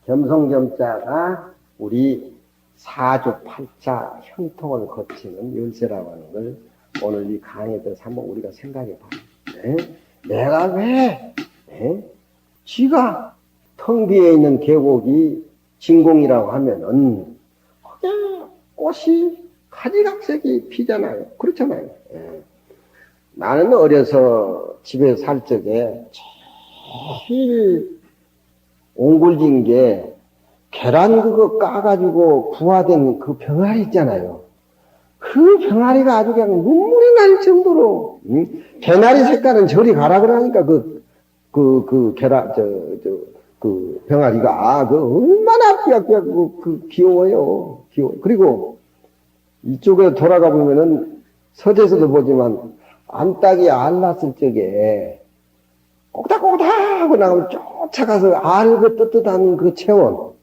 겸성겸자가 우리 사주팔자 형통을 거치는 열쇠라고 하는 걸 오늘 이 강의에서 한번 우리가 생각해 봐요. 내가 왜 쥐가 텅 비어 있는 계곡이 진공이라고 하면은 그냥 꽃이 가지각색이 피잖아요. 그렇잖아요. 나는 어려서 집에 살 적에 제일 옹골진 게 계란 그거 까가지고 부화된 그 병아리 있잖아요. 그 병아리가 아주 그냥 눈물이 날 정도로, 개나리 색깔은 저리 가라 그러니까 그 병아리가, 얼마나 귀여워요. 귀여워. 그리고 이쪽에 돌아가 보면은 서재에서도 보지만 안딱이 알 났을 적에 꼭닥꼭닥 하고 나가면 쫓아가서 알고 떳떳한 그 체온.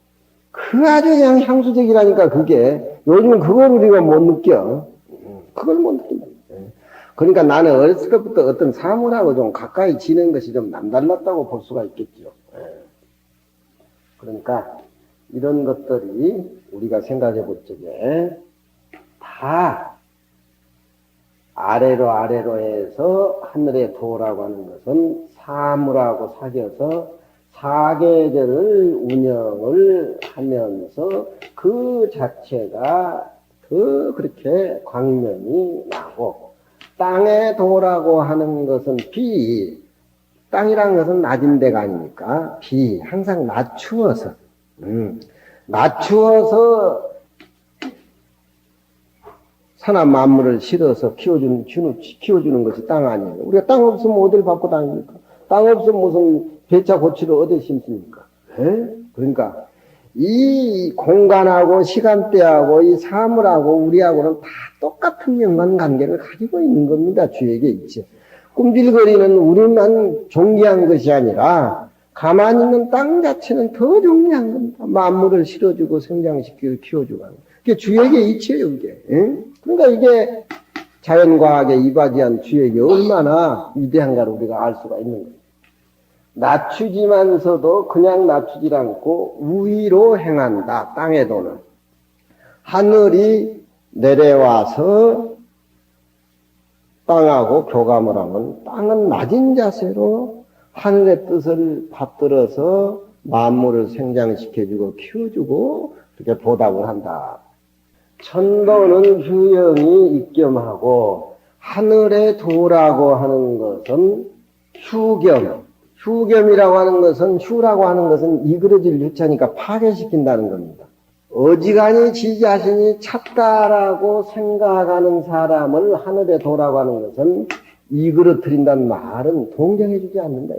그 아주 그냥 향수적이라니까 그게. 요즘은 그걸 우리가 못 느껴. 그걸 못 느낀다. 그러니까 나는 어렸을 때부터 어떤 사물하고 좀 가까이 지는 것이 좀 남달랐다고 볼 수가 있겠죠. 그러니까 이런 것들이 우리가 생각해 볼 적에 다 아래로 해서 하늘의 도라고 하는 것은 사물하고 사귀어서 사계절을 운영을 하면서 그 자체가 더 그렇게 광명이 나고, 땅의 도라고 하는 것은 땅이라는 것은 낮은 데가 아니니까 항상 낮추어서 산화 만물을 실어서 키워주는 것이 땅 아니에요. 우리가 땅 없으면 어딜 밟고 다닙니까? 땅 없으면 무슨 배차 고치를 어디 심습니까? 그러니까 이 공간하고 시간대하고 이 사물하고 우리하고는 다 똑같은 연관관계를 가지고 있는 겁니다. 주에게 있죠. 꿈질거리는 우리만 존귀한 것이 아니라 가만히 있는 땅 자체는 더 존귀한 겁니다. 만물을 실어주고 성장시키고 키워주고 하는. 그게 주에게 이치예요, 이게. 그러니까 이게 자연과학에 이바지한 주에게 얼마나 위대한가를 우리가 알 수가 있는 거예요. 낮추지만서도 그냥 낮추질 않고 우위로 행한다. 땅의 도는. 하늘이 내려와서 땅하고 교감을 하면 땅은 낮은 자세로 하늘의 뜻을 받들어서 만물을 생장시켜주고 키워주고 그렇게 보답을 한다. 천도는 휴영이 입겸하고 하늘의 도라고 하는 것은 휴겸이라고 하는 것은 휴라고 하는 것은 이그러질 유차니까 파괴시킨다는 겁니다. 어지간히 지 자신이 찾다라고 생각하는 사람을 하늘의 도라고 하는 것은 이그러뜨린다는 말은 동정해주지 않는다.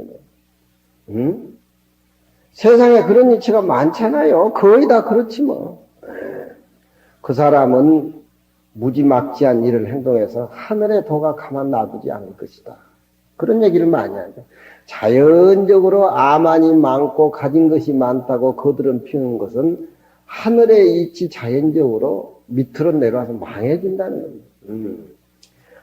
세상에 그런 이치가 많잖아요. 거의 다 그렇지 뭐. 그 사람은 무지막지한 일을 행동해서 하늘의 도가 가만 놔두지 않을 것이다. 그런 얘기를 많이 하죠. 자연적으로 아만이 많고 가진 것이 많다고 거드름 피우는 것은 하늘의 이치 자연적으로 밑으로 내려와서 망해진다는 겁니다.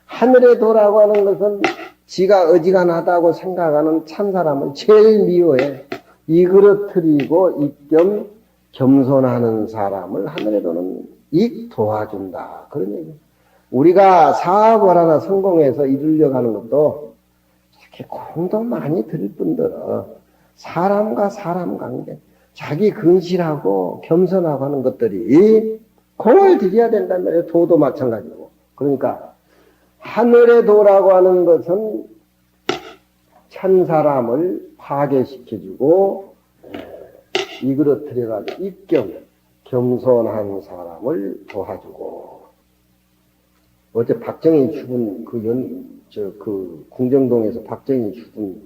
하늘의 도라고 하는 것은 지가 어지간하다고 생각하는 찬사람을 제일 미워해. 이그러뜨리고 입겸 겸손하는 사람을 하늘의 도는 도와준다. 그런 얘기. 우리가 사업을 하나 성공해서 이루려고 하는 것도 이렇게 공도 많이 들 뿐더러 사람과 사람 관계, 자기 근실하고 겸손하고 하는 것들이 공을 들여야 된다는 말이에요. 도도 마찬가지고. 그러니까 하늘의 도라고 하는 것은 찬 사람을 파괴시켜주고 이그러뜨려가지고 입겸 겸손한 사람을 도와주고. 어제 박정희 죽은 그 궁정동에서 박정희 죽은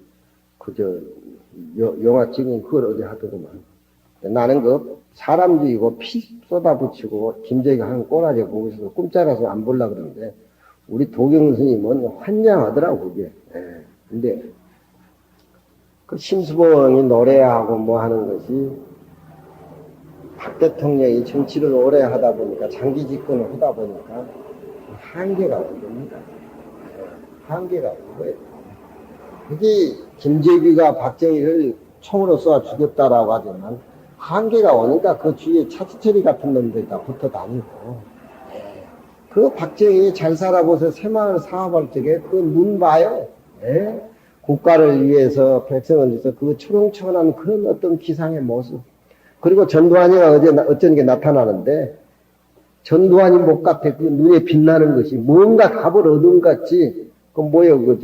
영화 찍은 그걸 어제 하더구만. 나는 사람주의고 피 쏟아붙이고 김재기 한 꼬라지 보고 있어서 꿈자라서 안 보려고 그러는데 우리 도경 스님은 환장하더라고 그게. 근데 그 심수봉이 노래하고 뭐 하는 것이 박 대통령이 정치를 오래 하다 보니까 장기 집권을 하다 보니까 한계가 온 겁니다. 한계가 온 거예요. 그게 김재규가 박정희를 총으로 쏘아 죽였다라고 하지만 한계가 오니까 그 주위에 차지체리 같은 놈들이 다 붙어 다니고. 예. 그 박정희 잘 살아보세요. 새마을 사업할 적에 그 눈 봐요. 예. 국가를 위해서, 백성을 위해서 그 초롱초롱한 그런 어떤 기상의 모습. 그리고 전두환이가 어쩐 게 나타나는데, 전두환이 못 같아. 그 눈에 빛나는 것이 뭔가 답을 얻은 것 같지. 그 뭐예요?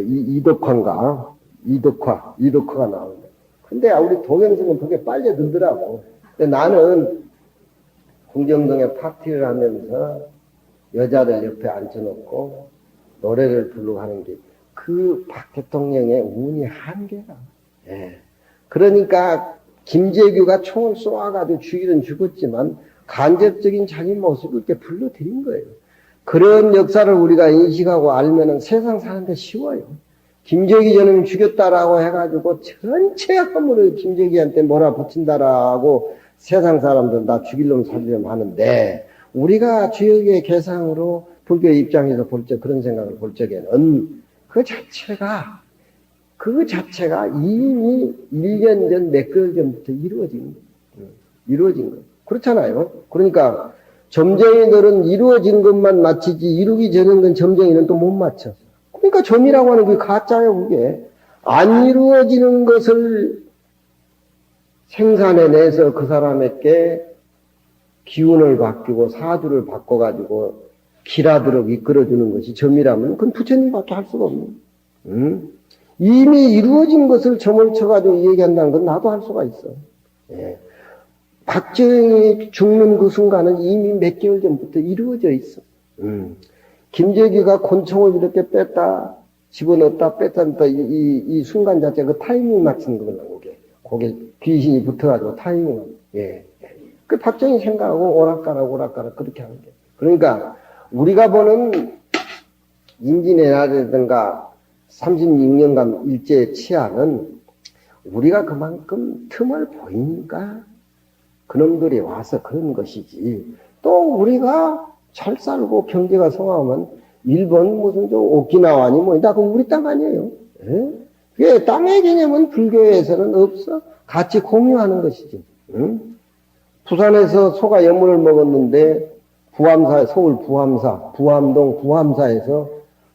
이덕화인가? 이덕화가 나오는데. 근데 우리 도경수는 그게 빨려들더라고. 근데 나는 궁정동에 파티를 하면서 여자들 옆에 앉혀놓고 노래를 부르고 하는 게 그 박 대통령의 운이 한계가. 예. 그러니까 김재규가 총을 쏘아가지고 죽이든 죽었지만 간접적인 자기 모습을 이렇게 불러들인 거예요. 그런 역사를 우리가 인식하고 알면은 세상 사는데 쉬워요. 김재기 저놈 죽였다라고 해가지고 전체 함으로 김재기한테 몰아붙인다라고 세상 사람들은 다 죽일 놈 살릴 놈 하는데, 우리가 주역의 개상으로 불교 입장에서 볼 적, 그런 생각을 볼 적에는 그 자체가 이미 1년 전, 몇 개월 전부터 이루어진 거예요. 그렇잖아요. 그러니까 점쟁이들은 이루어진 것만 맞히지 이루기 전인 건 점쟁이는 또 못 맞춰. 그러니까 점이라고 하는 게 가짜예요. 그게 안 이루어지는 것을 생산해내서 그 사람에게 기운을 바뀌고 사주를 바꿔가지고 길하도록 이끌어주는 것이 점이라면 그건 부처님밖에 할 수가 없는. 이미 이루어진 것을 점을 쳐가지고 얘기한다는 건 나도 할 수가 있어. 예. 박정희 죽는 그 순간은 이미 몇 개월 전부터 이루어져 있어. 김재규가 권총을 이렇게 뺐다, 집어넣었다, 뺐다, 이 순간 자체가 그 타이밍 맞추는 거거든요, 그게 귀신이 붙어가지고 타이밍. 예. 그 박정희 생각하고 오락가락 그렇게 하는 게. 그러니까, 우리가 보는 임진왜란이라든가 36년간 일제 치하는 우리가 그만큼 틈을 보이니까 그놈들이 와서 그런 것이지. 또 우리가 잘 살고 경제가 성하면 일본 무슨 저 오키나와니 뭐다 그건 우리 땅 아니에요. 예? 그게 땅의 개념은 불교에서는 없어. 같이 공유하는 것이지. 응? 부산에서 소가 여물을 먹었는데 서울 부암동 부암사에서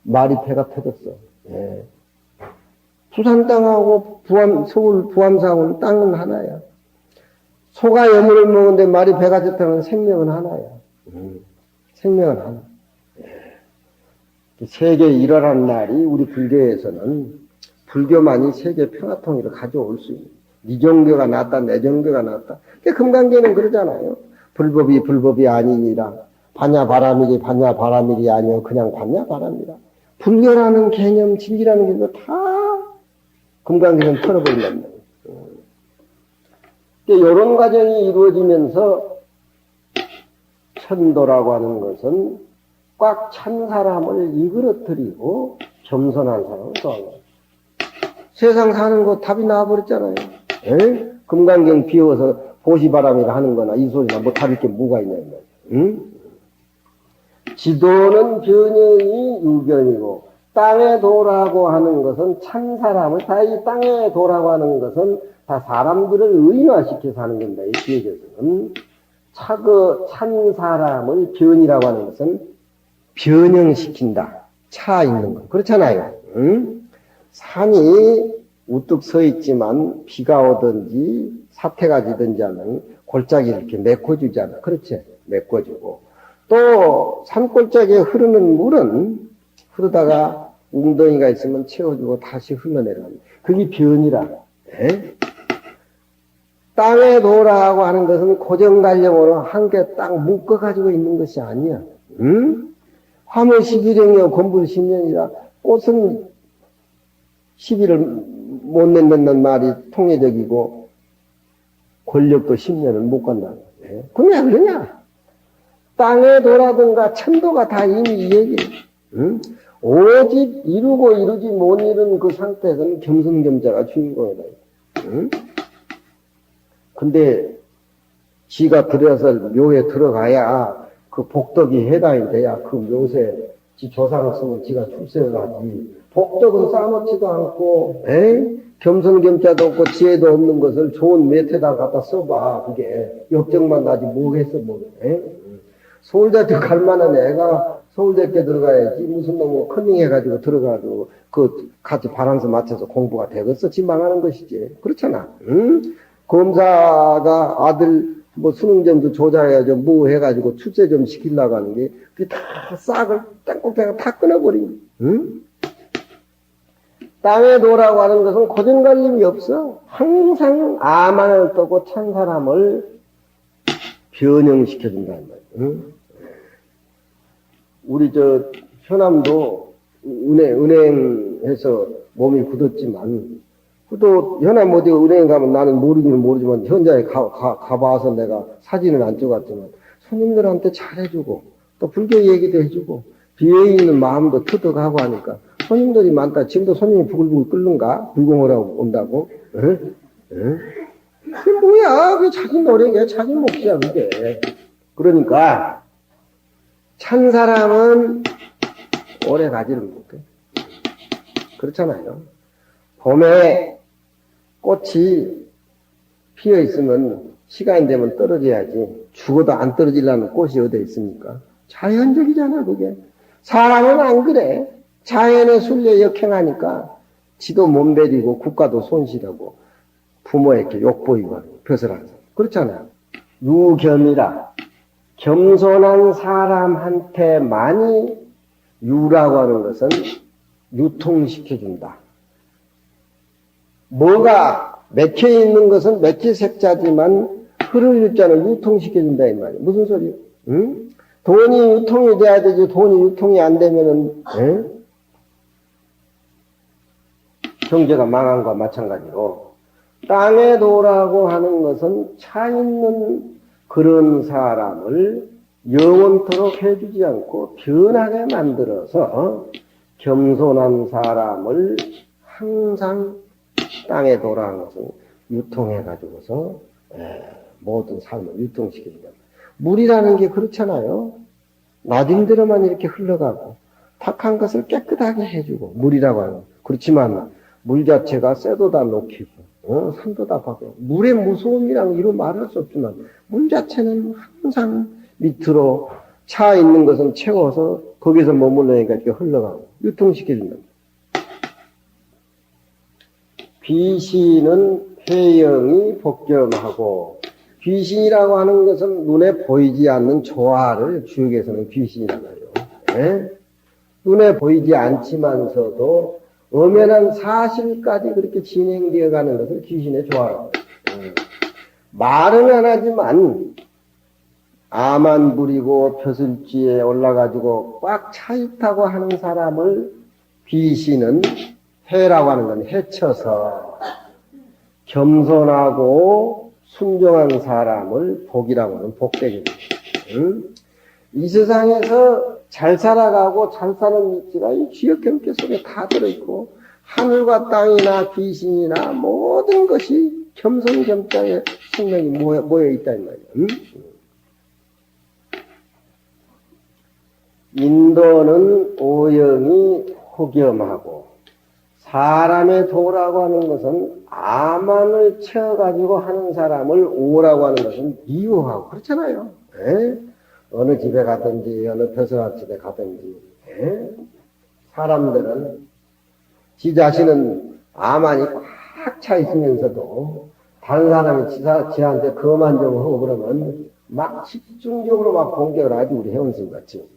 말이 배가 터졌어. 예. 부산 땅하고 서울 부암사하고는 땅은 하나야. 소가 여물을 먹었는데 말이 배가 졌다는 생명은 하나야. 생명은 하나. 세계 일어난 날이 우리 불교에서는 불교만이 세계 평화통일을 가져올 수 있는. 네 종교가 낫다, 내 종교가 낫다. 금강계는 그러잖아요. 불법이 아니니라. 반야바라밀이 반야바라밀이 아니요. 그냥 반야바라밀이라. 불교라는 개념, 진리라는 개념 다 금강계는 털어버린단 말이에요. 이런 과정이 이루어지면서 천도라고 하는 것은 꽉 찬 사람을 이끌어뜨리고 겸손한 사람을 도와요. 세상 사는 거 답이 나와버렸잖아요. 에? 금강경 비워서 보시바람이라 하는 거나 이 소리나 뭐 답일 게 뭐가 있냐. 응? 지도는 변형이 유견이고 땅의 도라고 하는 것은 찬 사람을 다 이 땅의 도라고 하는 것은 다 사람들을 의인화시켜서 하는 겁니다. 이 기획에서는 찬 사람을 변이라고 하는 것은 변형시킨다. 차 있는 거. 그렇잖아요. 응? 산이 우뚝 서 있지만 비가 오든지 사태가 지든지 하면 골짜기 이렇게 메꿔주잖아. 그렇지? 메꿔주고. 또 산골짜기에 흐르는 물은 흐르다가 웅덩이가 있으면 채워주고 다시 흘러내려가는. 그게 변이라. 네? 땅의 도라고 하는 것은 고정관념으로 한 개 딱 묶어가지고 있는 것이 아니야. 응? 화물 11년이요, 건불 10년이라 꽃은 10일을 못 낸다는 말이 통례적이고 권력도 10년을 못 간다는 거예요. 그럼 왜 그러냐? 땅의 도라든가 천도가 다 이미 이 얘기예요. 응? 오직 이루고 이루지 못 이룬 그 상태에서는 겸손겸자가 주인공이다. 응? 근데 지가 들어서 묘에 들어가야 그 복덕이 해당이 돼야 그 묘세 지 조상 쓰면 지가 출세를 하지. 복덕은 쌓아놓지도 않고, 겸손겸자도 없고 지혜도 없는 것을 좋은 매트에다 갖다 써봐. 그게 역정만 나지 뭐겠어 뭐. 서울대학교 갈 만한 애가 서울대학교 들어가야지. 무슨 놈 컨닝해가지고 들어가도 그 같이 바란서 맞춰서 공부가 되겠어. 지 망하는 것이지. 그렇잖아. 응? 검사가 아들 뭐 수능점도 조사해야죠. 뭐 해가지고 출세 좀 시키려고 하는 게 그게 다 싹을 땡꽁땡꽁 다 끊어버린. 응? 땅에 도라고 하는 것은 고정관념이 없어. 항상 아만을 떠고 찬 사람을 변형시켜준다는 말이야. 응? 우리 현암도 은행에서 몸이 굳었지만, 현암 어디 은행 가면 나는 모르기는 모르지만, 현장에 가봐서 내가 사진을 안 찍었지만, 손님들한테 잘해주고, 또 불교 얘기도 해주고, 비에 있는 마음도 터득하고 하니까, 손님들이 많다. 지금도 손님이 부글부글 끓는가? 불공을 하고 온다고? 그게 뭐야? 그게 자기 노력이야. 자기 몫이야, 그게. 그러니까, 찬 사람은 오래 가지를 못해. 그렇잖아요. 봄에 꽃이 피어 있으면 시간이 되면 떨어져야지. 죽어도 안 떨어지려는 꽃이 어디 있습니까? 자연적이잖아, 그게. 사람은 안 그래. 자연에 순려 역행하니까 지도 못 내리고 국가도 손실하고 부모에게 욕보이고 벼슬하죠. 그렇잖아요. 유겸이라. 겸손한 사람한테만이 유라고 하는 것은 유통시켜준다. 뭐가 맥혀 있는 것은 맥히 색자지만 흐를 유자는 유통시켜준다 이 말이에요. 무슨 소리예요? 응? 돈이 유통이 돼야 되지. 돈이 유통이 안 되면은 경제가 망한 것과 마찬가지로 땅에 도라고 하는 것은 차 있는 그런 사람을 영원토록 해주지 않고 변하게 만들어서 겸손한 사람을 항상 땅에 도라는 것은 유통해가지고서 모든 삶을 유통시켜준다. 물이라는 게 그렇잖아요. 낮은 데로만 이렇게 흘러가고 탁한 것을 깨끗하게 해주고 물이라고 하는. 그렇지만 물 자체가 쇠도다 녹히고 산도다 박고 물의 무서움이랑 이루 말할 수 없지만 물 자체는 항상 밑으로 차 있는 것은 채워서 거기서 머물러니까 이렇게 흘러가고 유통시켜준다. 귀신은 회영이 복겸하고 귀신이라고 하는 것은 눈에 보이지 않는 조화를 주역에서는 귀신이라고 하죠. 눈에 보이지 않지만서도 엄연한 사실까지 그렇게 진행되어 가는 것을 귀신의 조화라고 해요. 말은 안 하지만 아만 부리고 벼슬지에 올라가지고 꽉 차 있다고 하는 사람을 귀신은 해라고 하는 건 해쳐서 겸손하고 순종한 사람을 복이라고 하는 복되겠죠. 이 세상에서 잘 살아가고 잘 사는 이치가 이 지역경계 속에 다 들어있고 하늘과 땅이나 귀신이나 모든 것이 겸손겸자의 생명이 모여있다 이 말이에요. 인도는 오영이 혹염하고 사람의 도라고 하는 것은 아만을 채워가지고 하는 사람을 오라고 하는 것은 미워하고 그렇잖아요. 어느 집에 가든지 어느 벼슬한 집에 가든지 사람들은 지 자신은 아만이 꽉 차 있으면서도 다른 사람이 지한테 그만 좀 하고 그러면 막 집중적으로 막 공격을 하지 우리 회원님 같이.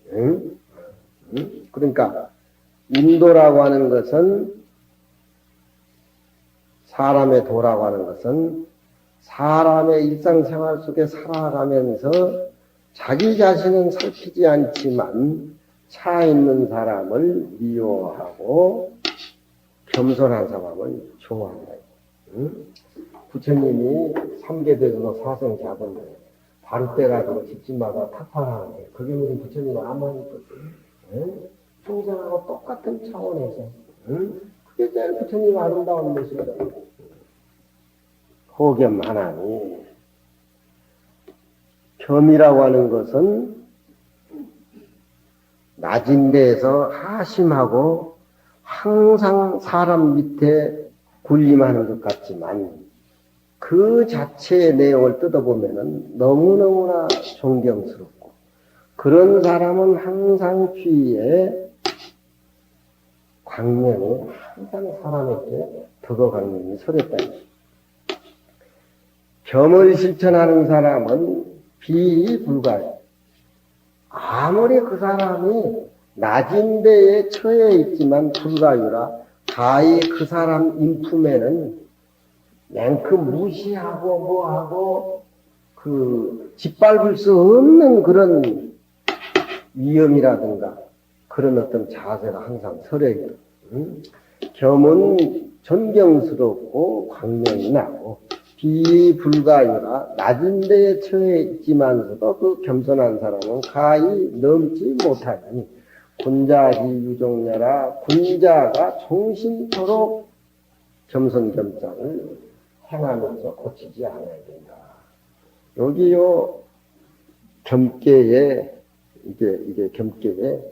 그러니까 인도라고 하는 것은 사람의 도라고 하는 것은 사람의 일상생활 속에 살아가면서 자기 자신은 살피지 않지만 차 있는 사람을 미워하고 겸손한 사람을 좋아한다. 부처님이 삼계대에서 사생 잡은 거예요. 바로 때가지고 집집마다 탁파하는데 그게 무슨 부처님 아마니거든. 평생하고 똑같은 차원에서 그게 제일 부처님 아름다운 모습이다. 호겸하나니 겸이라고 하는 것은 낮은 데에서 하심하고 항상 사람 밑에 군림하는 것 같지만 그 자체의 내용을 뜯어보면은 너무너무나 존경스럽고 그런 사람은 항상 주위에 광명이 항상 사람에게 덕어 광명이 서렸다. 겸을 실천하는 사람은 비불가해요. 아무리 그 사람이 낮은 데에 처해 있지만 불가유라 가히 그 사람 인품에는 냉큼 무시하고 뭐하고 짓밟을 수 없는 그런 위험이라든가 그런 어떤 자세가 항상 서려있다. 겸은 존경스럽고 광명이 나고 비불가유라 낮은 데에 처해 있지만서도 그 겸손한 사람은 가히 넘지 못하니 군자지 유종녀라 군자가 종신토록 겸손겸장을 행하면서 고치지 않아야 된다. 여기요 겸계에 이게 겸계의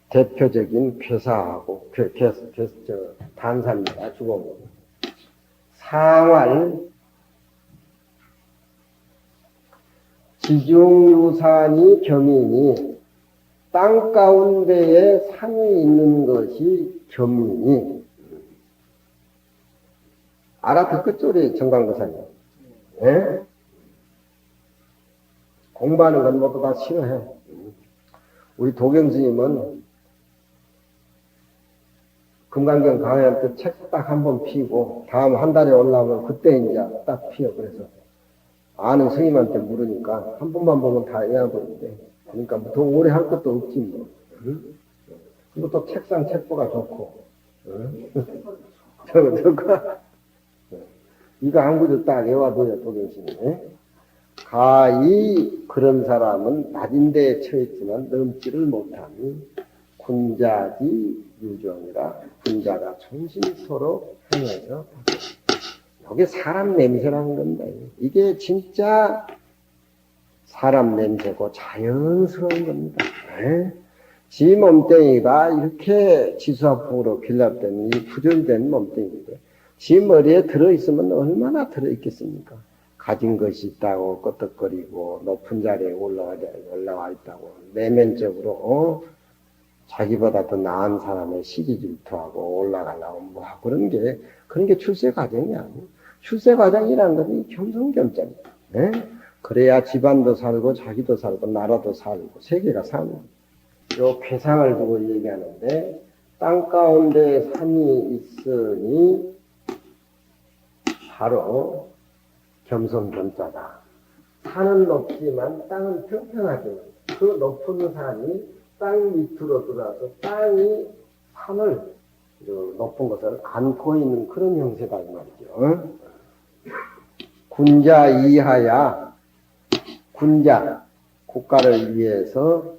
대표적인 괴사하고 단사입니다. 주공은 상활 지중유산이 겸이니 땅 가운데에 산이 있는 것이 겸이니 알아듣겠죠? 우리 정광거사님. 예? 공부하는 건 모두 다 싫어해. 우리 도경스님은 금강경 강의할 때 책 딱 한 번 피고 다음 한 달에 올라오면 그때 이제 딱 피어. 그래서 아는 스님한테 물으니까 한 번만 보면 다 이해하는데 그러니까 더 오래 할 것도 없지 뭐. 그리고 또 책상 책보가 좋고 저거 이거 한 구절 딱 외워둬야 도경스님. 가히 그런 사람은 낮은 데에 처했지만 넘지를 못하니 군자지 유종이라 군자가 정신토록 행해서 이게 사람 냄새라는 건데 이게 진짜 사람 냄새고 자연스러운 겁니다. 네? 지 몸뚱이가 이렇게 지수화풍으로 길랍된 이 부전된 몸뚱이인데 지 머리에 들어있으면 얼마나 들어있겠습니까? 가진 것이 있다고 끄떡거리고 높은 자리에 올라와 있다고 내면적으로 자기보다 더 나은 사람의 시기 질투하고 올라가려고 뭐 그런 게 출세 과정이 아니에요. 출세 과정이라는 것은 겸손겸장이에요. 네? 그래야 집안도 살고 자기도 살고 나라도 살고 세계가 사는 거예요. 요 괴상을 두고 얘기하는데 땅 가운데 산이 있으니 바로 겸손겸자다. 산은 높지만 땅은 평평하지만 그 높은 산이 땅 밑으로 들어와서 땅이 산을 높은 것을 안고 있는 그런 형세다 이 말이죠. 군자 이하야 군자 국가를 위해서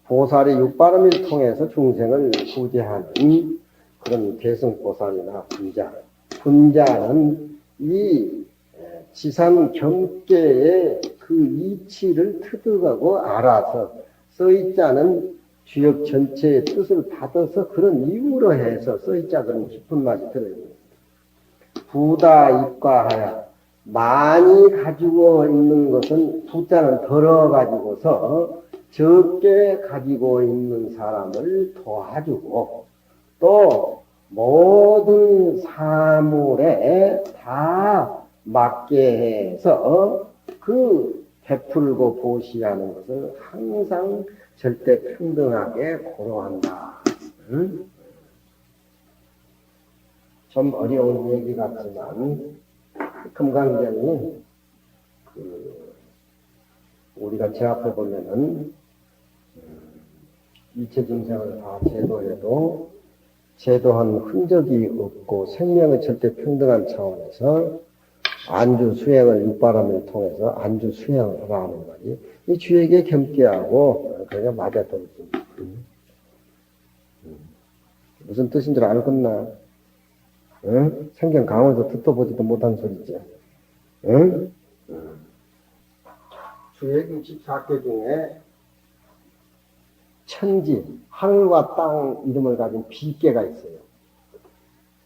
보살의 육바람을 통해서 중생을 구제하는 그런 대승보살이나 군자는 이 지상 경계의 그 이치를 터득하고 알아서 써있자는 주역 전체의 뜻을 받아서 그런 이유로 해서 써있자 그런 깊은 맛이 들어요. 부다 입과하야 많이 가지고 있는 것은 부자는 덜어 가지고서 적게 가지고 있는 사람을 도와주고 또 모든 사물에 다 맞게 해서 그 베풀고 보시하는 것을 항상 절대 평등하게 고려한다. 좀 어려운 얘기 같지만 금강경이 우리가 제압해 보면은 일체 증상을 다 제도해도 제도한 흔적이 없고 생명의 절대 평등한 차원에서 안주 수행을 육바람을 통해서 안주 수행을 하라는 말이 이 주에게 겸께하고 그냥 맞아떨어집니다. 무슨 뜻인 줄 알겠나? 응? 생경 강원에서 듣도 보지도 못한 소리지. 응? 주의 64개 중에 천지, 하늘과 땅 이름을 가진 비계가 있어요.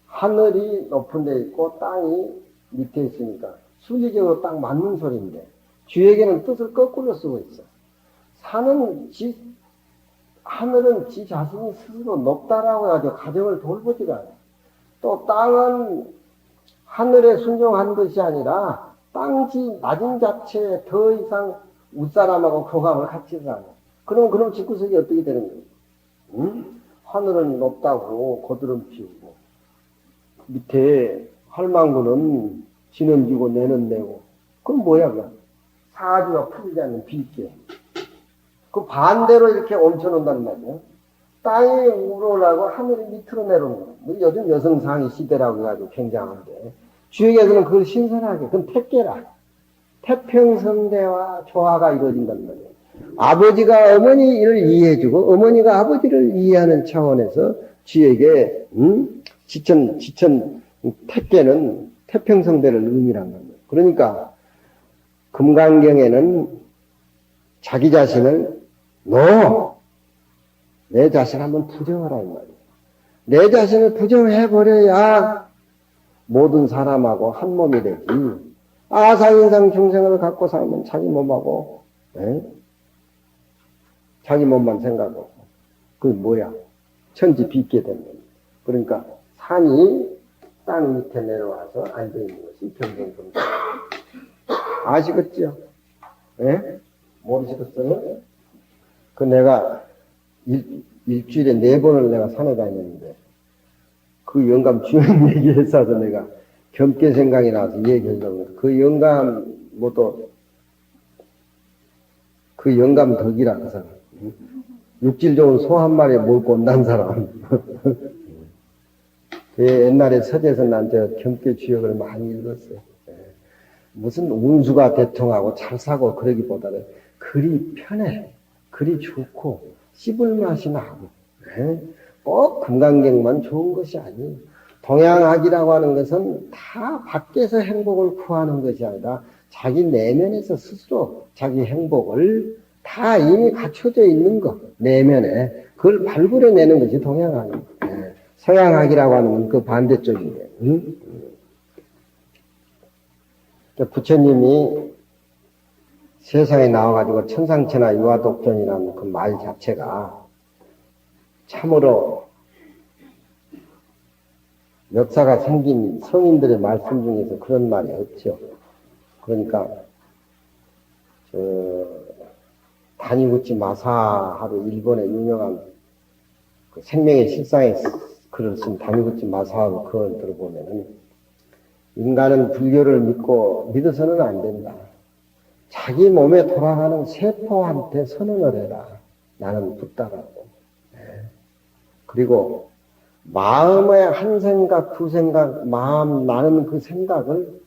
하늘이 높은 데 있고 땅이 밑에 있으니까 순리적으로 딱 맞는 소리인데 쥐에게는 뜻을 거꾸로 쓰고 있어. 하늘은 지 자신이 스스로 높다라고 해가지고 가정을 돌보지가 않아. 또 땅은 하늘에 순종한 것이 아니라 땅지 낮은 자체에 더 이상 윗사람하고 교감을 갖지를 않아. 그럼 집구석이 어떻게 되는 거예요? 응? 하늘은 높다고 거드름 피우고 밑에 할망구는 지는 지고 내는 내고 그럼 뭐야 그럼? 사주가 풀리지 않는 빌게. 그 반대로 이렇게 옮혀놓는단 말이에요. 땅이 위로 올라가고 하늘이 밑으로 내려오는 거예요. 요즘 여성상위 시대라고 해가지고 굉장한데 주역에서는 그걸 신선하게 그건 택계라. 태평성대와 조화가 이루어진단 말이에요. 아버지가 어머니를 이해해주고 어머니가 아버지를 이해하는 차원에서 쥐에게 지천 택계는 태평성대를 의미한 겁니다. 그러니까 금강경에는 자기 자신을 내 자신 한번 부정하라 이 말이에요. 내 자신을 부정해버려야 모든 사람하고 한 몸이 되지. 아사인상 중생을 갖고 살면 자기 몸하고 자기 몸만 생각하고 그게 뭐야? 천지 빚게 되는 겁니다. 그러니까 산이 땅 밑에 내려와서 앉아있는 것이 경전성대. 아시겠죠? 예? 모르시겠어요? 그 내가 일주일에 4번을 내가 산에 다녔는데 그 영감 주연 얘기해서 내가 겸께 생각이 나서 얘기하려고 그 영감 그 영감 덕이라 그 사람 육질 좋은 소 한 마리 몰고 온다는 사람 그 옛날에 서재에서 난 저 겸께 주역을 많이 읽었어요. 무슨 운수가 대통하고 잘 사고 그러기보다는 글이 편해, 글이 좋고 씹을 맛이 나고 꼭 금강경만 좋은 것이 아니에요. 동양학이라고 하는 것은 다 밖에서 행복을 구하는 것이 아니라 자기 내면에서 스스로 자기 행복을 다 이미 갖춰져 있는 것, 내면에 그걸 발굴해내는 것이 동양학입니다. 서양학이라고 하는 건 그 반대쪽이에요. 부처님이 세상에 나와가지고 천상천하 유화독존이라는 그 말 자체가 참으로 역사가 생긴 성인들의 말씀 중에서 그런 말이 없죠. 그러니까 다니구치 마사하루 일본의 유명한 그 생명의 실상에 글을 쓴 다니구치 마사하루 그걸 들어보면은 인간은 불교를 믿어서는 안 된다. 자기 몸에 돌아가는 세포한테 선언을 해라. 나는 붓다라고. 그리고 마음의 한 생각, 두 생각, 마음 나는 그 생각을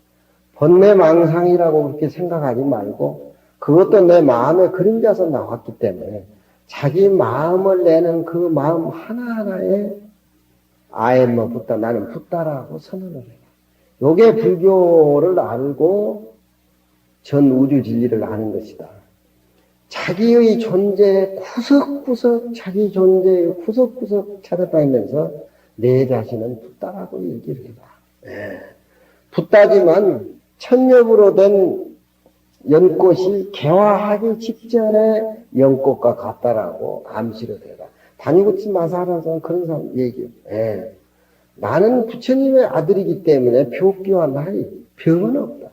번뇌망상이라고 그렇게 생각하지 말고 그것도 내 마음의 그림자에서 나왔기 때문에 자기 마음을 내는 그 마음 하나하나에 아엠뭐 붓다, 나는 붓다라고 선언을 해라. 요게 불교를 알고 전 우주 진리를 아는 것이다. 자기의 존재 구석구석 자기 존재의 구석구석 찾아다니면서 내 자신은 붓다라고 얘기를 해봐. 붓다지만 천엽으로 된 연꽃이 개화하기 직전에 연꽃과 같다라고 암시를 해라. 다니구치 마사라는 사람 그런 사람 얘기해요. 나는 부처님의 아들이기 때문에 묘기와 나이, 병은 없다.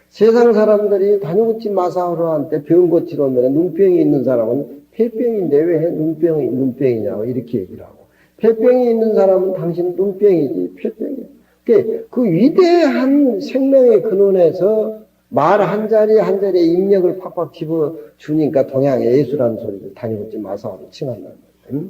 세상 사람들이 다니구치 마사오로한테 병 고치러 오면 눈병이 있는 사람은 폐병인데 왜 눈병이냐고 이렇게 얘기를 하고 폐병이 있는 사람은 당신 눈병이지 폐병이야. 그 위대한 생명의 근원에서 말 한 자리 한 자리에 입력을 팍팍 집어주니까 동양의 예수라는 소리를 다니구치 마사오로 칭한다는 거예요.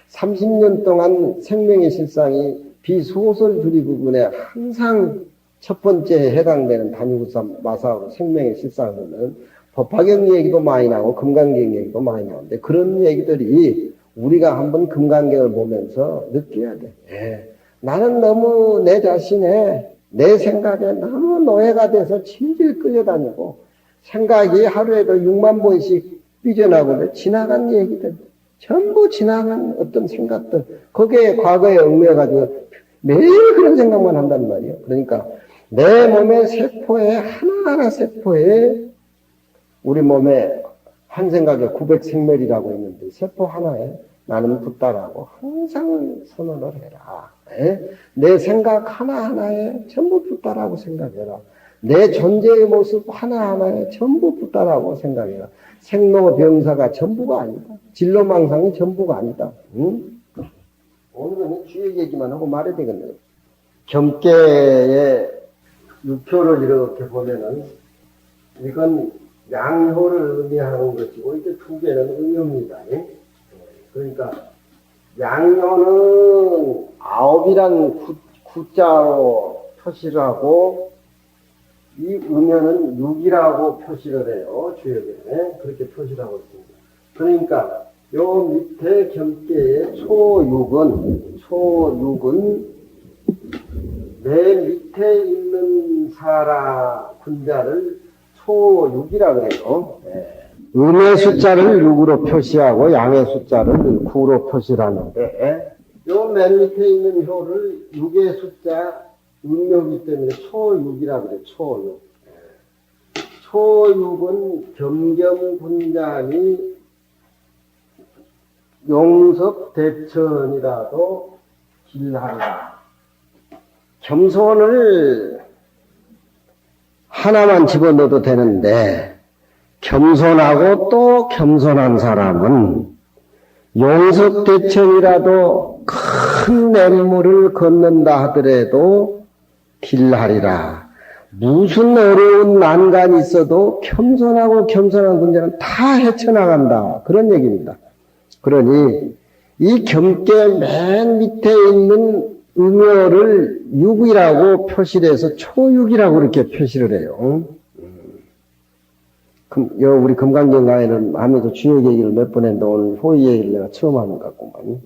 30년 동안 생명의 실상이 비소설 두리 부분에 항상 첫 번째에 해당되는 다니구치 마사오로 생명의 실상은 법화경 얘기도 많이 나오고 금강경 얘기도 많이 나오는데 그런 얘기들이 우리가 한번 금강경을 보면서 느껴야 돼. 나는 너무 내 자신에 내 생각에 너무 노예가 돼서 질질 끌려다니고 생각이 하루에도 6만 번씩 삐져나고 지나간 얘기들, 전부 지나간 어떤 생각들, 거기에 과거에 얽매여가지고 매일 그런 생각만 한단 말이에요. 그러니까 내 몸의 세포에 하나하나 세포에 우리 몸에 한 생각에 900생멸이라고 있는데 세포 하나에 나는 붙다라고 항상 선언을 해라. 내 생각 하나하나에 전부 붙다라고 생각해라. 내 존재의 모습 하나하나에 전부 붙다라고 생각해라. 생로병사가 전부가 아니다. 진로망상이 전부가 아니다. 응? 오늘은 주의 얘기만 하고 말해야 되겠네요. 겸께의 육효를 이렇게 보면은 이건 양효를 의미하는 것이고 이게 두 개는 음효입니다. 그러니까 양효는 9이란 구자로 표시를 하고 이 음효는 6이라고 표시를 해요. 주역에 그렇게 표시를 하고 있습니다. 그러니까 요 밑에 겸께의 초육은 맨 밑에 있는 사라 군자를 초육이라 그래요. 음의 숫자를 6으로 표시하고 양의 숫자를 9로 표시를 하는데 요 맨 밑에 있는 효를 6의 숫자 음료이기 때문에 초육이라 그래요. 초육. 초육은 겸겸군장이 용섭대천이라도 길하리라. 겸손을 하나만 집어넣어도 되는데 겸손하고 또 겸손한 사람은 용섭대천이라도 큰 냇물을 걷는다 하더라도 길하리라. 무슨 어려운 난간이 있어도 겸손하고 겸손한 군자는 다 헤쳐나간다. 그런 얘기입니다. 그러니 이 겸께 맨 밑에 있는 음효를 6이라고 표시를 해서 초육이라고 이렇게 표시를 해요. 우리 금강경가에는 하면서 주역 얘기를 몇 번 했는데 오늘 호의 얘기를 내가 처음 하는 것 같구만.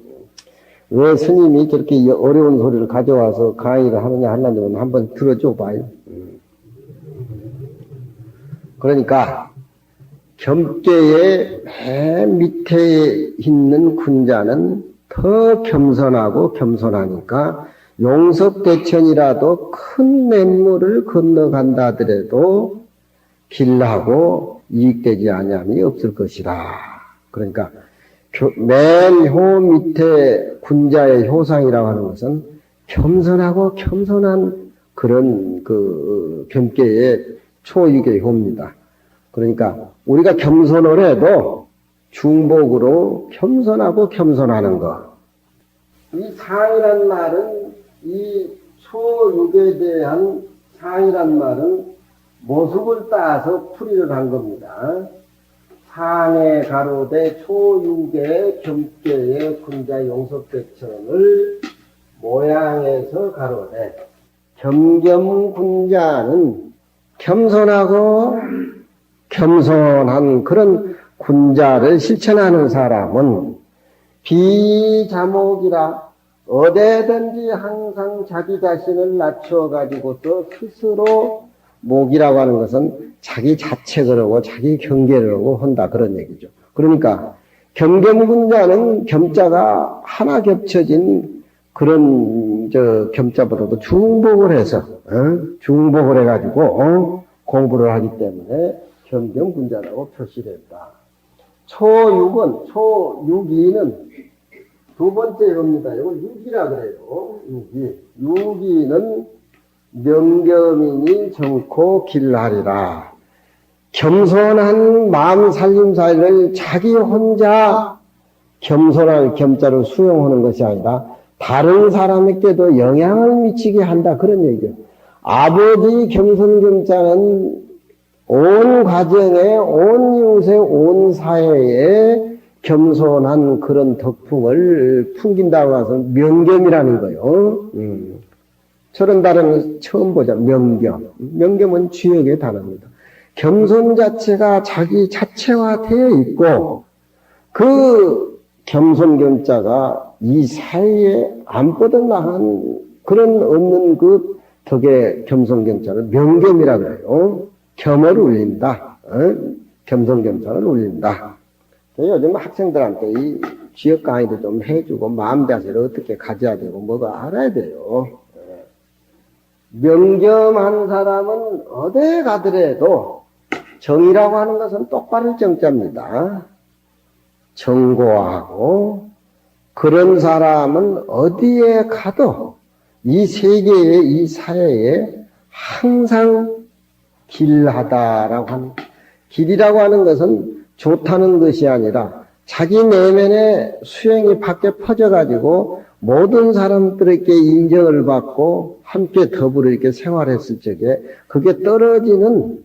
왜 스님이 저렇게 어려운 소리를 가져와서 강의를 하느냐 하려면 한번 들어줘 봐요. 그러니까 겸께의 맨 밑에 있는 군자는 더 겸손하고 겸손하니까 용섭대천이라도 큰 냇물을 건너간다 하더라도 길하고 이익되지 아니함이 없을 것이라. 그러니까 맨 효 밑에 군자의 효상이라고 하는 것은 겸손하고 겸손한 그런 겸께의 초육의 효입니다. 그러니까 우리가 겸손을 해도 중복으로 겸손하고 겸손하는 것. 이 상이란 말은 이 초육에 대한 상이란 말은 모습을 따서 풀이를 한 겁니다. 상의 가로대 초육의 겸께의 군자 용섭대천을 모양에서 가로대 겸겸군자는 겸손하고 겸손한 그런 군자를 실천하는 사람은 비자목이라 어디든지 항상 자기 자신을 낮춰가지고서 스스로 목이라고 하는 것은 자기 자책을 하고 자기 경계를 하고 한다 그런 얘기죠. 그러니까 겸겸군자는 겸자가 하나 겹쳐진 그런 겸자보다도 중복을 해서 중복을 해가지고 공부를 하기 때문에 겸겸군자라고 표시를 했다. 초육이는 두 번째 겁니다. 이걸 육이라 그래요. 육이는 명겸이니 정코 길하리라. 겸손한 마음 살림살이를 자기 혼자 겸손한 겸자를 수용하는 것이 아니라 다른 사람에게도 영향을 미치게 한다. 그런 얘기예요. 아버지 겸손겸자는 온 가정에, 온 이웃에, 온 사회에 겸손한 그런 덕풍을 풍긴다고 해서 명겸이라는 거예요. 저런 단어는 처음 보자. 명겸. 명겸은 주역의 단어입니다. 겸손 자체가 자기 자체화되어 있고 그 겸손겸자가 이 사이에 안 뻗어나간 그런 없는 그 덕의 겸손겸자를 명겸이라 그래요. 겸을 울린다. 겸손겸자를 울린다. 요즘 학생들한테 이 지역 강의도 좀 해주고 마음 자세를 어떻게 가져야 되고 뭐가 알아야 돼요. 명점한 사람은 어디 가더라도 정이라고 하는 것은 똑바를 정자입니다. 정고하고 그런 사람은 어디에 가도 이 세계에 이 사회에 항상 길하다라고 하는 길이라고 하는 것은 좋다는 것이 아니라 자기 내면의 수행이 밖에 퍼져가지고 모든 사람들에게 인정을 받고 함께 더불어 이렇게 생활했을 적에 그게 떨어지는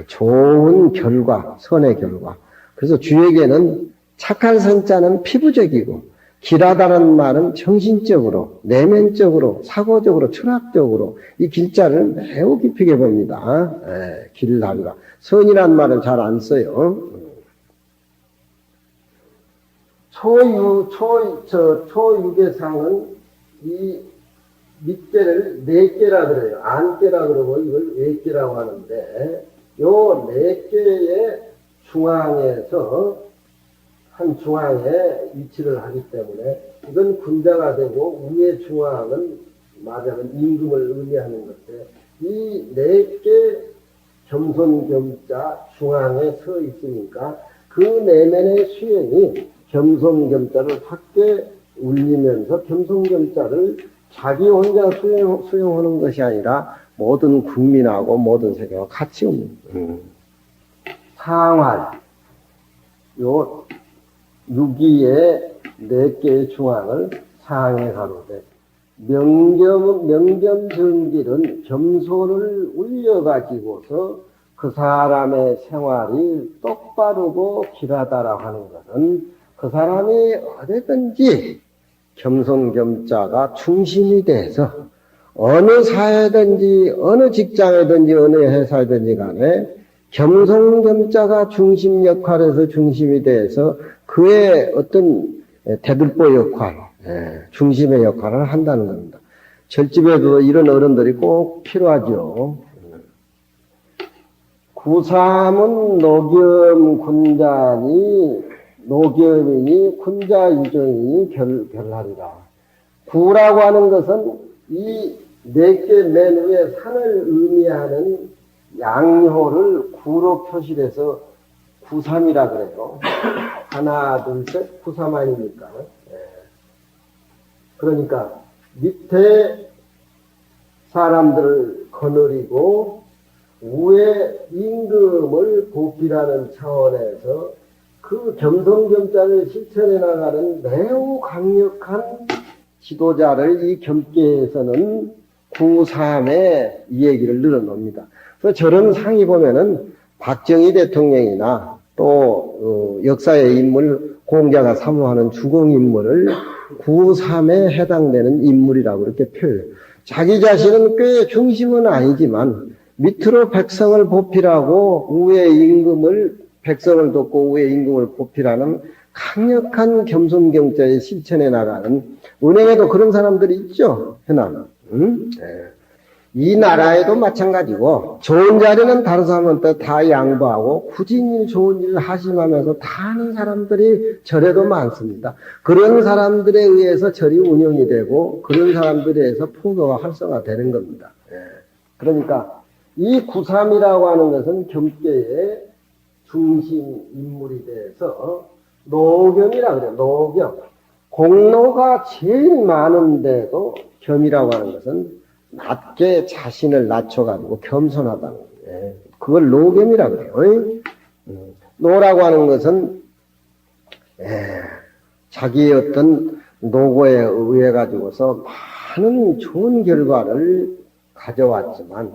좋은 결과, 선의 결과. 그래서 주에게는 착할 선자는 피부적이고 길하다는 말은 정신적으로, 내면적으로, 사고적으로, 철학적으로 이 길자를 매우 깊게 봅니다. 길하기가. 선이란 말은 잘 안 써요. 초유계상은 이 밑계를 네계라 그래요. 안계라 그러고 이걸 외계라고 하는데, 요 네계의 중앙에서 한 중앙에 위치를 하기 때문에 이건 군자가 되고 위의 중앙은 말하자면 임금을 의미하는 것인데 이 네계 겸손겸자 중앙에 서 있으니까 그 내면의 수행이 겸손겸자를 밖에 울리면서 겸손겸자를 자기 혼자 수용하는 것이 아니라 모든 국민하고 모든 세계와 같이 옵니다. 상활, 요 유기의 네 개의 중앙을 상에 가로되 명겸정길은 겸손을 울려가지고서 그 사람의 생활이 똑바르고 길하다라고 하는 것은 그 사람이 어디든지 겸손겸자가 중심이 돼서 어느 사회든지 어느 직장이든지 어느 회사든지 간에 겸손겸자가 중심 역할에서 중심이 돼서 그의 어떤 대들보 역할, 중심의 역할을 한다는 겁니다. 절집에도 이런 어른들이 꼭 필요하죠. 구삼은 노겸이니 군자유정이니 별하리라. 구라고 하는 것은 이 네 개 맨 위에 산을 의미하는 양효를 구로 표시해서 구삼이라 그래요. 하나, 둘, 셋, 구삼 아닙니까? 그러니까 밑에 사람들을 거느리고 위에 임금을 보필하는 차원에서 그 겸손겸자를 실천해 나가는 매우 강력한 지도자를 이 겸계에서는 구삼에 이 얘기를 늘어놓습니다. 그래서 저런 상이 보면은 박정희 대통령이나 또 역사의 인물 공자가 사모하는 주공인물을 구삼에 해당되는 인물이라고 이렇게 표현해요. 자기 자신은 꽤 중심은 아니지만 밑으로 백성을 보필하고 위에 임금을 백성을 돕고 위에 임금을 보필하는 강력한 겸손경자의 실천해 나가는 은행에도 그런 사람들이 있죠. 현안. 이 나라에도 마찬가지고 좋은 자리는 다른 사람한테 다 양보하고 굳이 좋은 일을 하심하면서 다 하는 사람들이 절에도 많습니다. 그런 사람들에 의해서 절이 운영이 되고 그런 사람들에 의해서 포교가 활성화되는 겁니다. 그러니까 이 구삼이라고 하는 것은 겸계의 중심 인물이 돼서 노겸이라 그래요. 노겸. 공로가 제일 많은데도 겸이라고 하는 것은 낮게 자신을 낮춰가지고 겸손하다는 거예요. 그걸 노겸이라 그래요. 노라고 하는 것은 자기의 어떤 노고에 의해 가지고서 많은 좋은 결과를 가져왔지만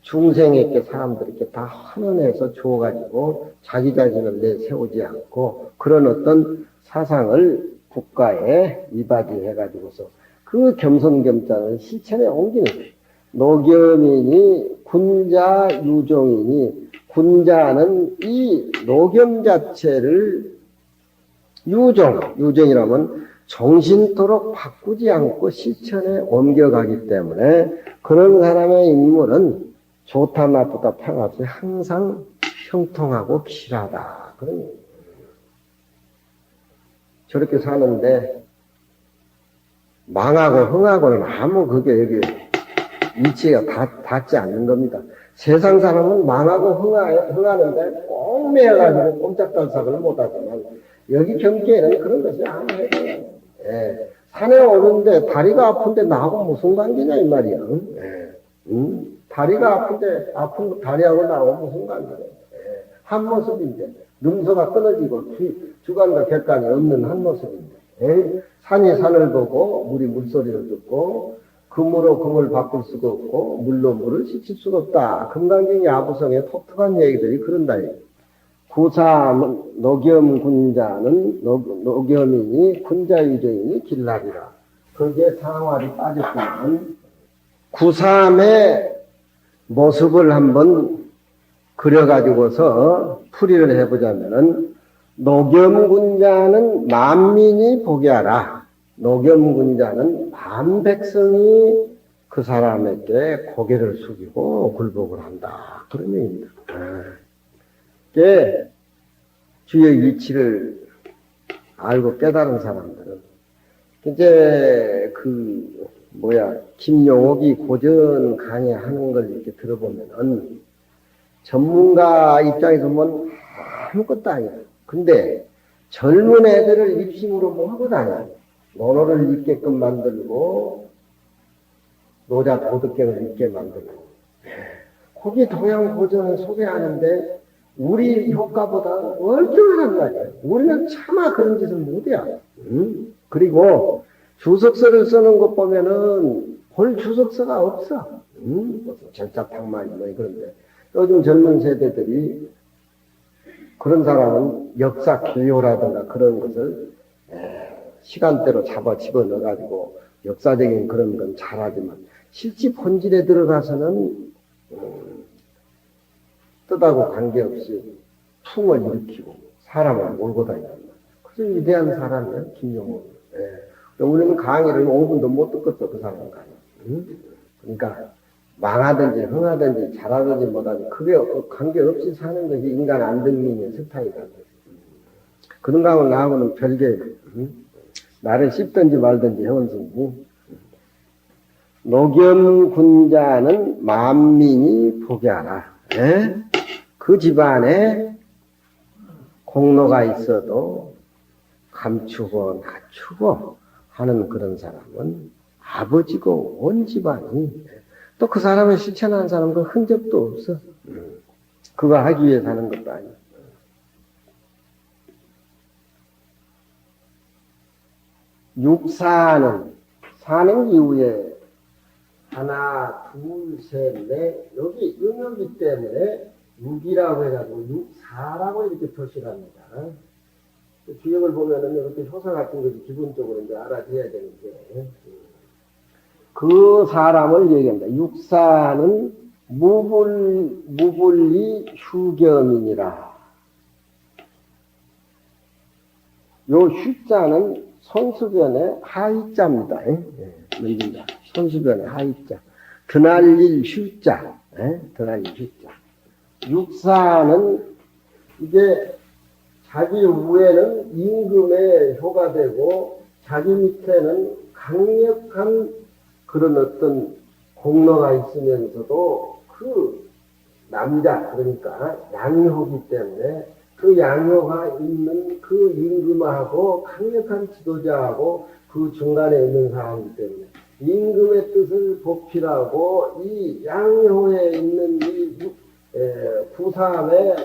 중생에게 사람들에게 다 환원해서 주어가지고 자기 자신을 내세우지 않고 그런 어떤 사상을 국가에 이바지해가지고서 그 겸손겸자를 실천에 옮기는 거예요. 노겸이니 군자 유종이니 군자는 이 노겸 자체를 유정이라면 정신토록 바꾸지 않고 실천에 옮겨가기 때문에 그런 사람의 인물은 좋다 나쁘다 평없이 항상 형통하고 길하다. 그런 저렇게 사는데 망하고 흥하고는 아무 그게 여기 이치가 닿지 않는 겁니다. 세상 사람은 망하고 흥하는데 꼭 매여가지고 꼼짝달싹을 못하지만 여기 경계에는 그런 것이 아무 해요. 예. 산에 오는데 다리가 아픈데 나하고 무슨 관계냐 이 말이야. 예. 다리가 아픈데 아픈 다리하고 나하고 무슨 관계냐. 예. 한 모습인데 능서가 끊어지고 주관과 객관이 없는 한 모습인데 예. 산이 산을 보고 물이 물소리를 듣고 금으로 금을 바꿀 수가 없고 물로 물을 씻을 수가 없다. 금강경 야부성의 독특한 얘기들이 그런다. 구사 노겸군자는 노겸이니 군자유저이니 길라리라. 그게 상활이 빠졌지만 구삼의 모습을 한번 그려가지고서 풀이를 해보자면은 노겸군자는 만민이 보게 하라. 노겸군자는 만백성이 그 사람에게 고개를 숙이고 굴복을 한다. 그런 얘기입니다. 이게 주의 이치를 알고 깨달은 사람들은 이제 김용옥이 고전 강의하는 걸 이렇게 들어보면은 전문가 입장에서 보면 아무것도 아니야. 근데 젊은 애들을 입심으로 몰고 다녀. 논어를 읽게끔 만들고 노자 도덕경을 읽게 만들고 거기 동양 고전을 소개하는데 우리 효과보다 월등하단 말이야. 우리는 차마 그런 짓을 못해. 그리고 주석서를 쓰는 것 보면은 볼 주석서가 없어. 무슨 절자탕만 뭐 그런데 요즘 젊은 세대들이 그런 사람은 역사 교요라든가 그런 것을 시간대로 집어넣어가지고 역사적인 그런 건 잘하지만 실제 본질에 들어가서는 뜻하고 관계없이 풍을 일으키고 사람을 몰고 다닌단 말이야. 그래서 위대한 사람이야, 김용옥. 우리는 강의를 5분도 못 듣겠어, 그 사람 강의. 그러니까 망하든지 흥하든지 잘하든지 못하든지 그게 관계없이 사는 것이 인간 안등민의 스타일이다. 그런 거하고 나하고는 별개. 나를 씹든지 말든지 해원승이. 노겸군자는 만민이 보게 하라. 그 집안에 공로가 있어도 감추고 낮추고 하는 그런 사람은 아버지고 온 집안이 또 그 사람을 실천하는 사람은 그 흔적도 없어. 그거 하기 위해 사는 것도 아니야. 육사는 사는 이후에 하나, 둘, 셋, 넷 여기 응용이기 때문에 육이라고 해가지고 육사라고 이렇게 표시를 합니다. 기억을 보면은 이렇게 효사 같은 것이 기본적으로 이제 알아줘야 되는데 그 사람을 얘기합니다. 육사는 무불리 휴겸이니라. 요 휴자는 손수변의 하이자입니다. 뭔지입니다. 손수변의 하이자. 드날릴 휴자. 드날릴 휴자. 육사는 이게 자기 위에는 임금의 효가 되고 자기 밑에는 강력한 그런 어떤 공로가 있으면서도 그 남자 그러니까 양효기 때문에 그 양효가 있는 그 임금하고 강력한 지도자하고 그 중간에 있는 사람이기 때문에 임금의 뜻을 보필하고 이 양효에 있는 이 구삼의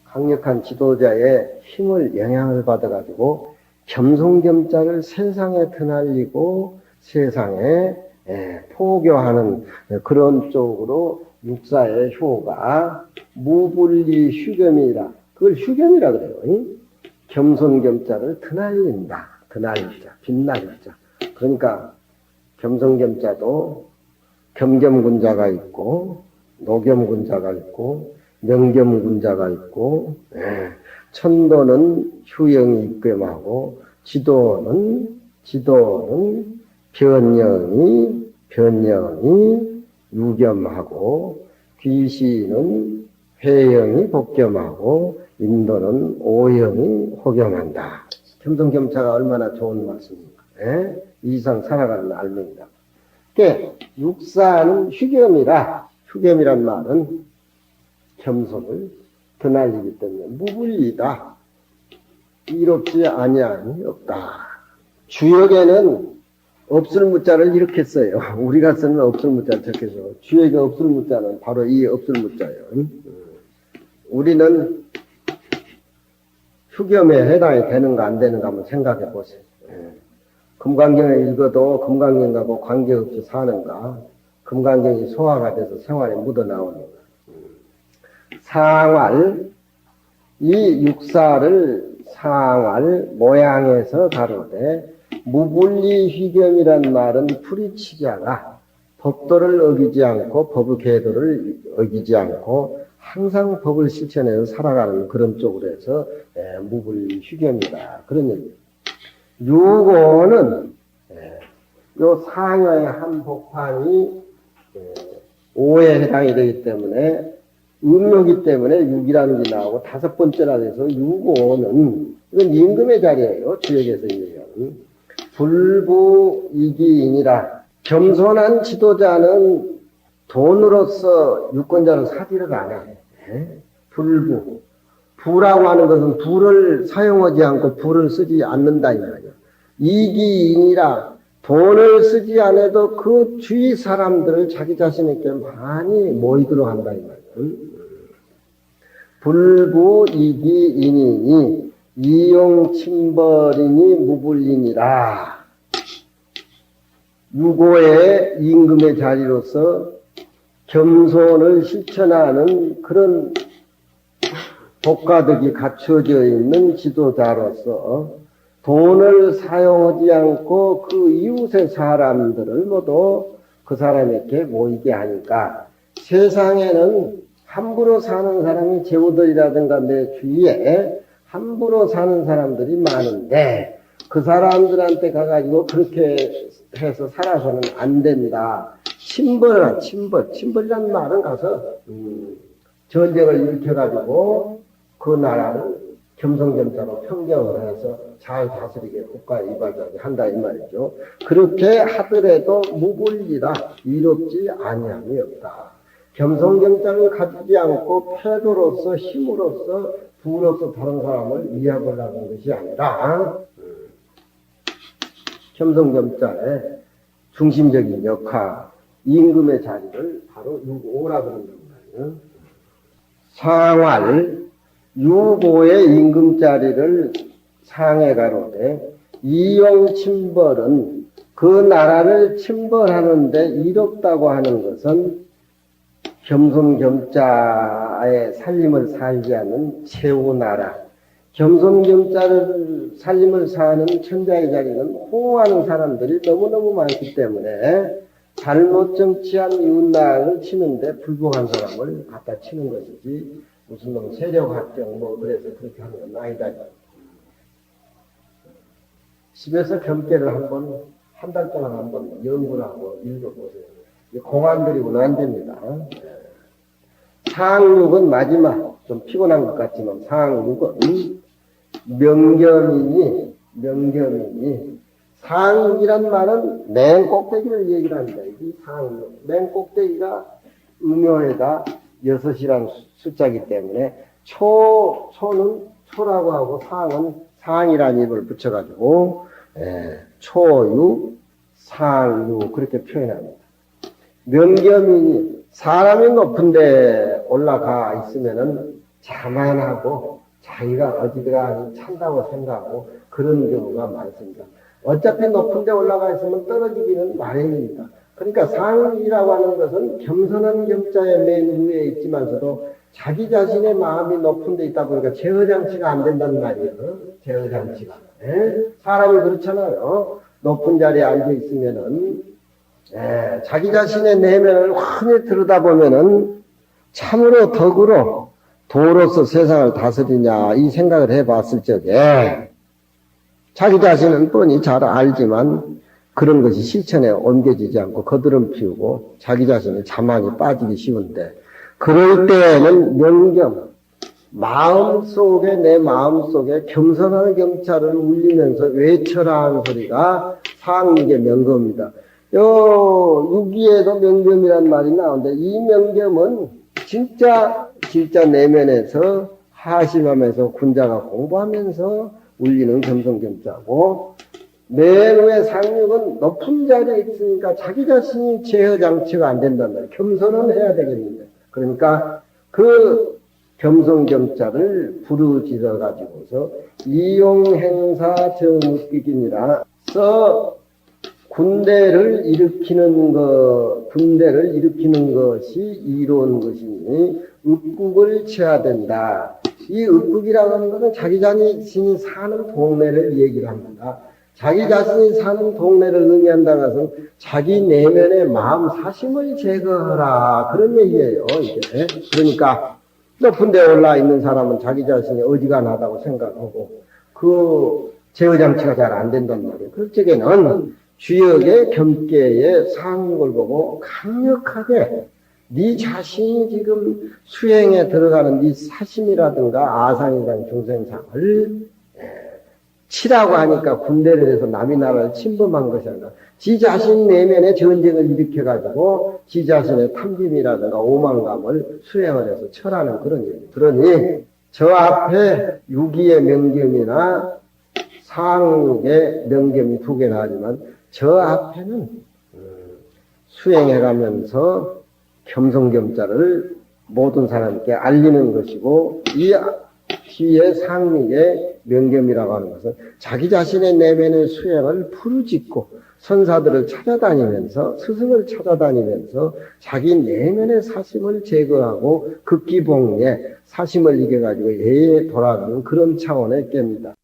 강력한 지도자의 힘을 영향을 받아가지고 겸손겸자를 세상에 드날리고 세상에 포교하는 그런 쪽으로 육사의 효가 무불리 휴겸이라. 그걸 휴겸이라 그래요. 겸손겸자를 드날린다. 드날리자. 빛날리자. 그러니까 겸손겸자도 겸겸군자가 있고 노겸군자가 있고 명겸군자가 있고 천도는 휴영이 입겸하고 지도는 변영이 유겸하고 귀시는 회영이 복겸하고 인도는 오영이 호겸한다. 겸손겸사가 얼마나 좋은 말씀입니까? 예? 이 이상 살아가는 알맹이다. 그러니까 육사는 휴겸이라, 휴겸이란 말은 겸손을 드날리기 때문에 무불리다. 이롭지 아니함이 없다. 주역에는 없을 무자를 이렇게 써요. 우리가 쓰는 없을 무자를 저렇게 써. 주역에 없을 무자는 바로 이 없을 무자예요. 우리는 휴겸에 해당이 되는가 안 되는가 한번 생각해 보세요. 금강경을 읽어도 금강경하고 관계없이 사는가, 금강경이 소화가 돼서 생활에 묻어나오는가. 상활, 이 육사를 상활 모양에서 다루되 무불리 휴겸이란 말은 풀이치자가 법도를 어기지 않고 법의 계도를 어기지 않고 항상 법을 실천해서 살아가는 그런 쪽으로 해서 무불리 휴겸이다. 그런 얘기예요. 유고는 요 상여의 한 복판이 5에 해당이 되기 때문에 음료기 때문에 6이라는 게 나오고 다섯 번째라 해서 유고는 이건 임금의 자리예요. 주역에서 얘기하는 불부이기인이라. 겸손한 지도자는 돈으로서 유권자를 사지를 안 해. 불부. 부라고 하는 것은 부를 사용하지 않고 부를 쓰지 않는다 이 말이에요. 이기인이라 돈을 쓰지 않아도 그 주위 사람들을 자기 자신에게 많이 모이도록 한다 이 말이에요. 불부이기인이니 이용침벌이니 무불리니라. 유고의 임금의 자리로서 겸손을 실천하는 그런 복가덕이 갖춰져 있는 지도자로서 돈을 사용하지 않고 그 이웃의 사람들을 모두 그 사람에게 모이게 하니까 세상에는 함부로 사는 사람이 제후들이라든가 내 주위에 함부로 사는 사람들이 많은데 그 사람들한테 가가지고 그렇게 해서 살아서는 안 된다. 침벌이라는 말은 가서 전쟁을 일으켜가지고 그 나라를 겸손겸사로 평정을 해서 잘 다스리게 국가에 이발하게 한다 이 말이죠. 그렇게 하더라도 무불리라 이롭지 아니함이 없다. 겸손겸사를 가지지 않고 패도로서 힘으로서 부로서 다른 사람을 위협하려는 것이 아니라 겸손겸사의 중심적인 역할, 임금의 자리를 바로 유고라고 한단 말이에요. 상활, 유고의 임금 자리를 상해 가로되 이용침벌은 그 나라를 침벌하는데 이롭다고 하는 것은 겸손겸자의 살림을 살지 않는 최후나라, 겸손겸자를 살림을 사는 천자의 자리는 호응하는 사람들이 너무너무 많기 때문에 잘못 정치한 이웃나라를 치는데 불복한 사람을 갖다 치는 것이지 무슨 놈 세력합병 뭐 그래서 그렇게 하는 건 아니다. 집에서 겸계를 한번 한 달 동안 한번 연구를 하고 읽어보세요. 공안들이고는 안 됩니다. 상육은 마지막 좀 피곤한 것 같지만 상육은 명겸이니 상육이란 말은 맨 꼭대기를 얘기를 합니다. 이 상육 맨 꼭대기가 음요에다 6이란 숫자이기 때문에 초는 초라고 하고 상은 상이라는 입을 붙여가지고 초유 상유 그렇게 표현합니다. 명겸이니 사람이 높은데 올라가 있으면은 자만하고 자기가 어디가 찬다고 생각하고 그런 경우가 많습니다. 어차피 높은데 올라가 있으면 떨어지기는 마련입니다. 그러니까 상이라고 하는 것은 겸손한 겸자의 맨 위에 있지만서도 자기 자신의 마음이 높은 데 있다 보니까 제어장치가 안 된다는 말이에요. 제어장치가. 사람이 그렇잖아요. 높은 자리에 앉아 있으면은 자기 자신의 내면을 환히 들여다보면은 참으로 덕으로 도로서 세상을 다스리냐 이 생각을 해봤을 적에 자기 자신은 뻔히 잘 알지만 그런 것이 실천에 옮겨지지 않고 거드름 피우고 자기 자신의 자만이 빠지기 쉬운데 그럴 때에는 명겸 마음속에, 내 마음속에 겸손한 경찰을 울리면서 외쳐라 하는 소리가 상륙의 명금입니다. 유기에도 명금이란 말이 나오는데, 이 명금은 진짜 내면에서 하심하면서 군자가 공부하면서 울리는 겸손경자고, 맨 후에 상륙은 높은 자리에 있으니까 자기 자신이 제어장치가 안 된단 말이에요. 겸손은 해야 되겠는데. 그러니까 그 겸손경자를 부르짖어 가지고서 이용행사 정읍기긴이라 써 군대를 일으키는 것이 이로운 것이니 읍국을 쳐야 된다. 이 읍국이라고 하는 것은 자기 자신이 사는 동네를 얘기를 합니다. 자기 자신이 사는 동네를 의미한다는 것은 자기 내면의 마음 사심을 제거하라. 그런 얘기예요, 이게. 그러니까 높은 데 올라 있는 사람은 자기 자신이 어지간하다고 생각하고 그 제어장치가 잘 안 된단 말이에요. 그럴 적에는 주역의 겸께의 상륙을 보고 강력하게 네 자신이 지금 수행에 들어가는 네 사심이라든가 아상이라는 중생상을 치라고 하니까 군대를 해서 남의 나라를 침범한 것이 아니라 지 자신 내면의 전쟁을 일으켜가지고 지 자신의 탐심이라든가 오만감을 수행을 해서 철하는 그런 일이에요. 그러니 저 앞에 유기의 명경이나 상륙의 명경이 두 개나 하지만 저 앞에는 수행해가면서 겸손겸자를 모든 사람께 알리는 것이고 이 뒤에 상륙의 명경이라고 하는 것은 자기 자신의 내면의 수행을 부르짖고 선사들을 찾아다니면서 스승을 찾아다니면서 자기 내면의 사심을 제거하고 극기봉에 사심을 이겨가지고 예에 돌아가는 그런 차원의 깨입니다.